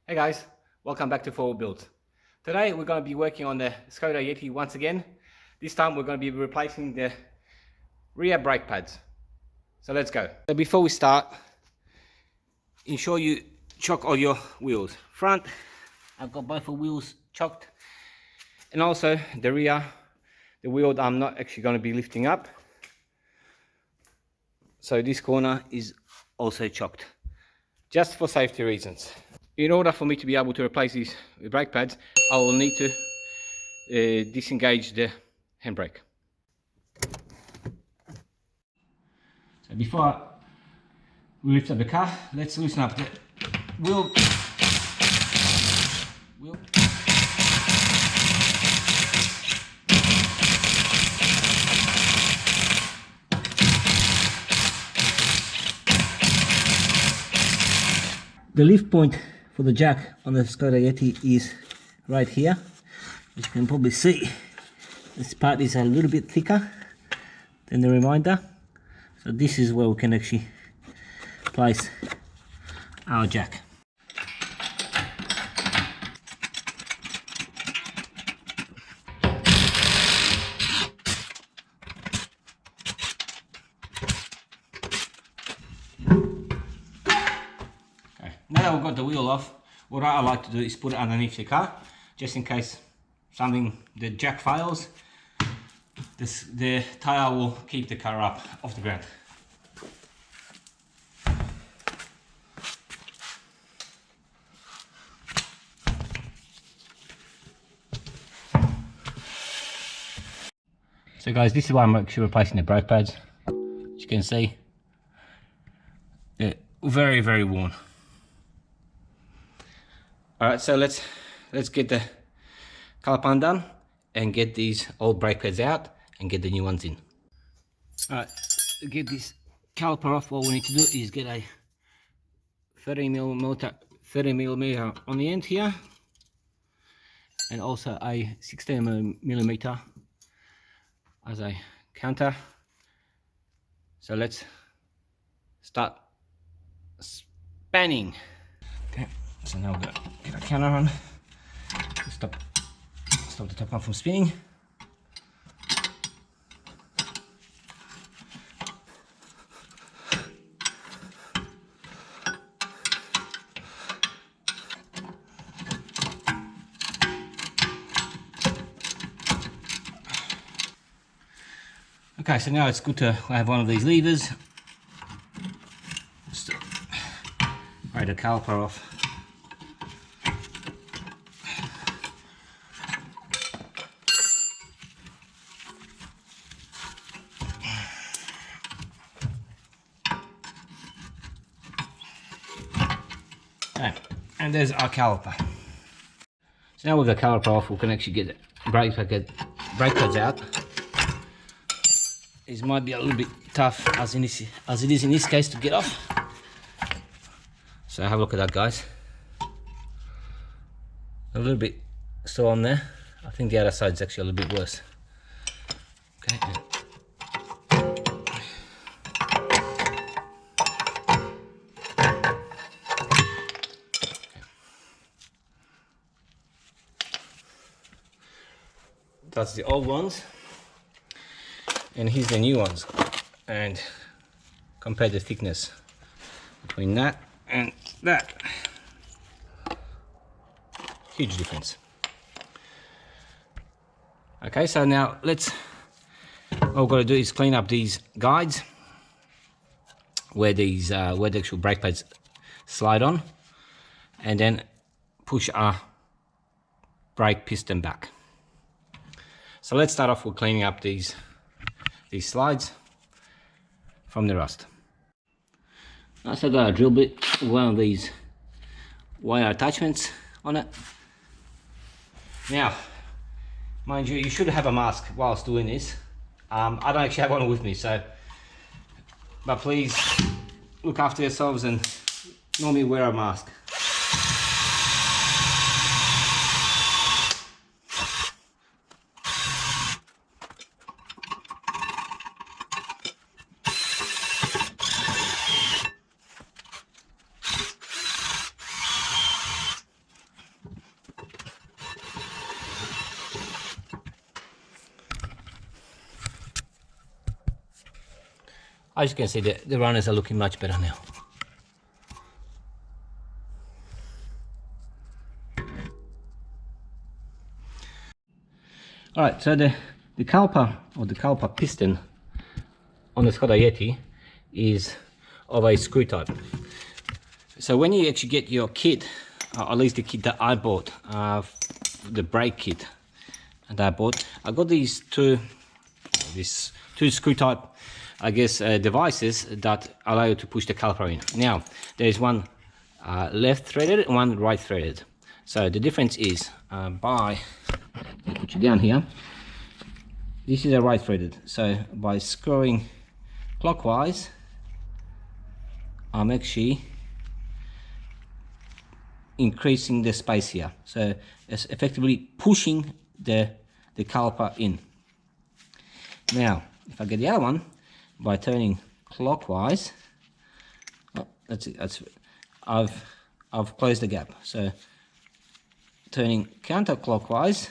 Hey guys, welcome back to Forward Builds. Today we're going to be working on the Skoda Yeti once again. This time we're going to be replacing the rear brake pads. So let's go. So before we start, ensure you chock all your wheels. Front, I've got both the wheels chocked, and also the rear, the wheel I'm not actually going to be lifting up. So this corner is also chocked, just for safety reasons. In order for me to be able to replace these brake pads, I will need to disengage the handbrake. So before we lift up the car, let's loosen up the wheel. The lift point for the jack on the Skoda Yeti is right here. As you can probably see, this part is a little bit thicker than the remainder. So this is where we can actually place our jack. Now that we've got the wheel off, what I like to do is put it underneath the car, just in case the jack fails. The tire will keep the car up off the ground. So guys, this is why I'm actually replacing the brake pads. As you can see, they're very, very worn. Alright, so let's get the caliper undone and get these old brake pads out and get the new ones in. Alright, to get this caliper off, what we need to do is get a 30mm on the end here, and also a 16mm as a counter. So let's start spanning. Okay, so now we're going to get our counter on to stop the top one from spinning. Okay, so now it's good to have one of these levers just to break the caliper off. Okay, and there's our caliper. So now with the caliper off, we can actually get the brake pads out. It might be a little bit tough as it is in this case to get off. So have a look at that, guys. A little bit still on there. I think the other side is actually a little bit worse. Okay. That's the old ones. And here's the new ones, and compare the thickness between that and that. Huge difference. Okay, so now all we've got to do is clean up these guides where the actual brake pads slide on, and then push our brake piston back. So let's start off with cleaning up these slides from the rust. I also got a drill bit with one of these wire attachments on it. Now, mind you should have a mask whilst doing this. I don't actually have one with me, but please look after yourselves and normally wear a mask. As you can see, the runners are looking much better now. Alright, so the caliper or the caliper piston on the Skoda Yeti is of a screw type. So when you actually get your kit, or at least the kit that I bought, the brake kit that I bought, I got these two screw type, I guess, devices that allow you to push the caliper in. Now, there is one left threaded and one right threaded. So the difference is, I'll put you down here, this is a right threaded. So by screwing clockwise, I'm actually increasing the space here. So it's effectively pushing the caliper in. Now, if I get the other one, by turning clockwise, oh, that's it. I've closed the gap. So turning counterclockwise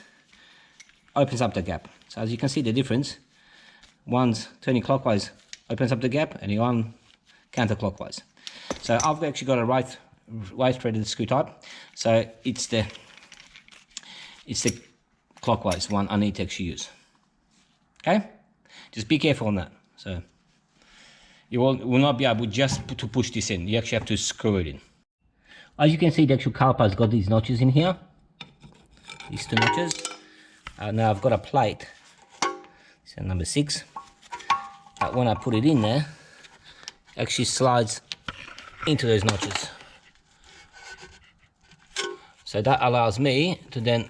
opens up the gap. So as you can see the difference, one's turning clockwise opens up the gap, and the one counterclockwise. So I've actually got a right threaded screw type. So it's the clockwise one I need to actually use. Okay, just be careful on that. So you will not be able just to push this in. You actually have to screw it in. As you can see, the actual caliper's got these notches in here. These two notches. Now I've got a plate. So number 6. When I put it in there, it actually slides into those notches. So that allows me to then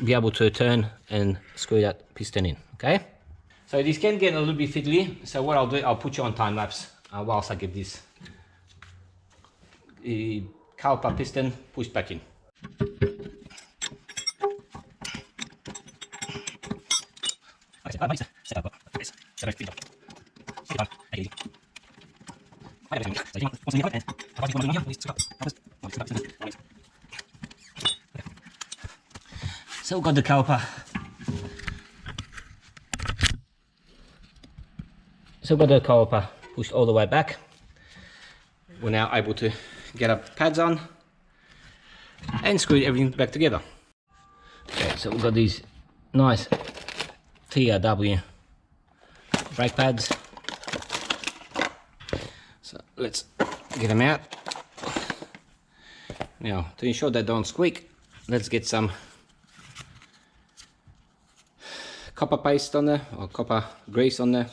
be able to turn and screw that piston in. Okay. So this can get a little bit fiddly. So what I'll do, I'll put you on time lapse whilst I get this caliper piston pushed back in. So we've got the caliper. So we've got the caliper pushed all the way back. We're now able to get our pads on and screw everything back together. Okay, so we've got these nice TRW brake pads. So let's get them out. Now, to ensure they don't squeak, let's get some copper paste on there, or copper grease on there,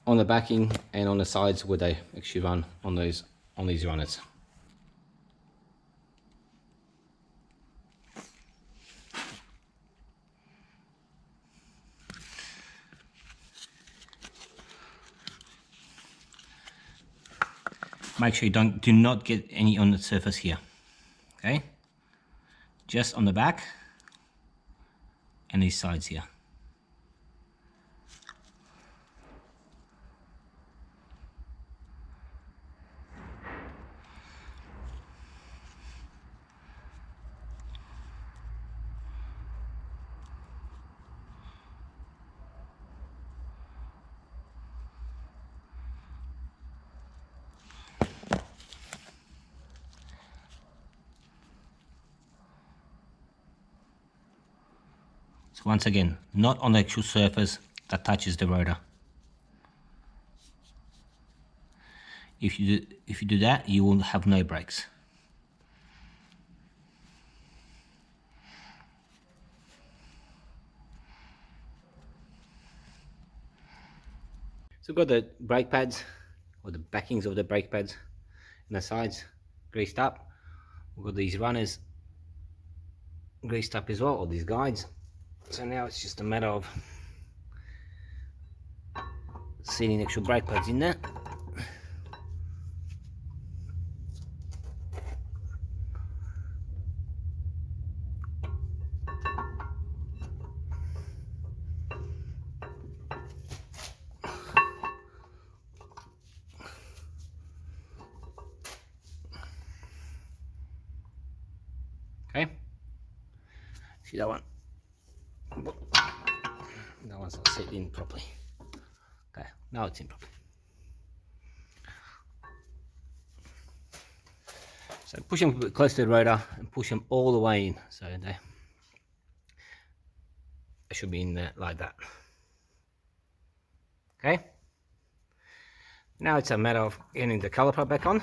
on the backing and on the sides where they actually run on these runners. Make sure you do not get any on the surface here. Okay, just on the back and these sides here. So once again, not on the actual surface that touches the rotor. If you do that, you will have no brakes. So we've got the brake pads, or the backings of the brake pads and the sides greased up. We've got these runners greased up as well, or these guides. So now it's just a matter of seating the actual brake pads in there. Okay, see that one? That one's not set in properly. Now it's in properly. So push them close to the rotor and push them all the way in. So they should be in there like that. Okay. Now it's a matter of getting the caliper back on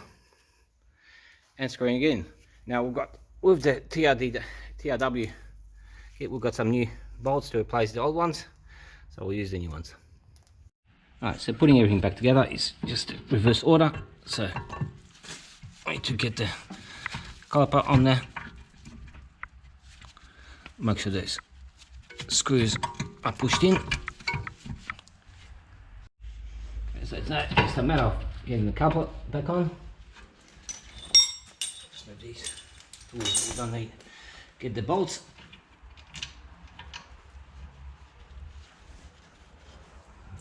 and screwing it in. Now we've got, with the TRW kit, we've got some new bolts to replace the old ones. So we'll use the new ones. Alright, so putting everything back together is just reverse order. So I need to get the caliper on there. Make sure those screws are pushed in. So it's just a matter of getting the caliper back on. Just move these tools we don't need. Get the bolts.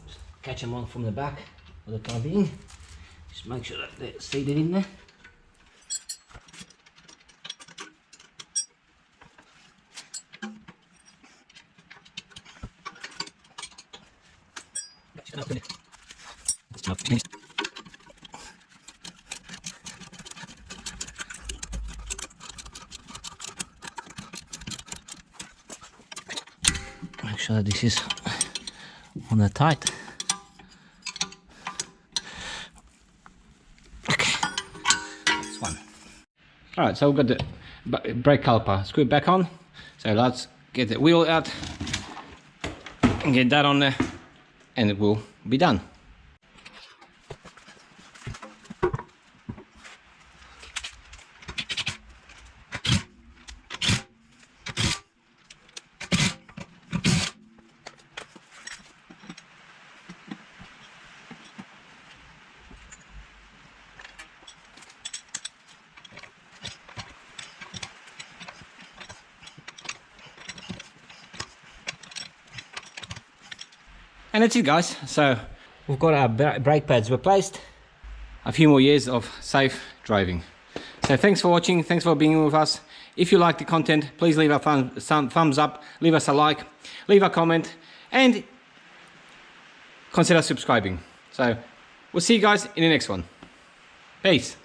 Just catch them on from the back for the time being. Just make sure that they're seated in there. Make sure that this is on the tight. Okay, that's one. Alright, so we've got the brake caliper screwed back on. So let's get the wheel out and get that on there, and it will be done. And that's it, guys. So we've got our brake pads replaced. A few more years of safe driving. So thanks for watching, thanks for being with us. If you like the content, please leave a thumbs up, leave us a like, leave a comment, and consider subscribing. So we'll see you guys in the next one. Peace.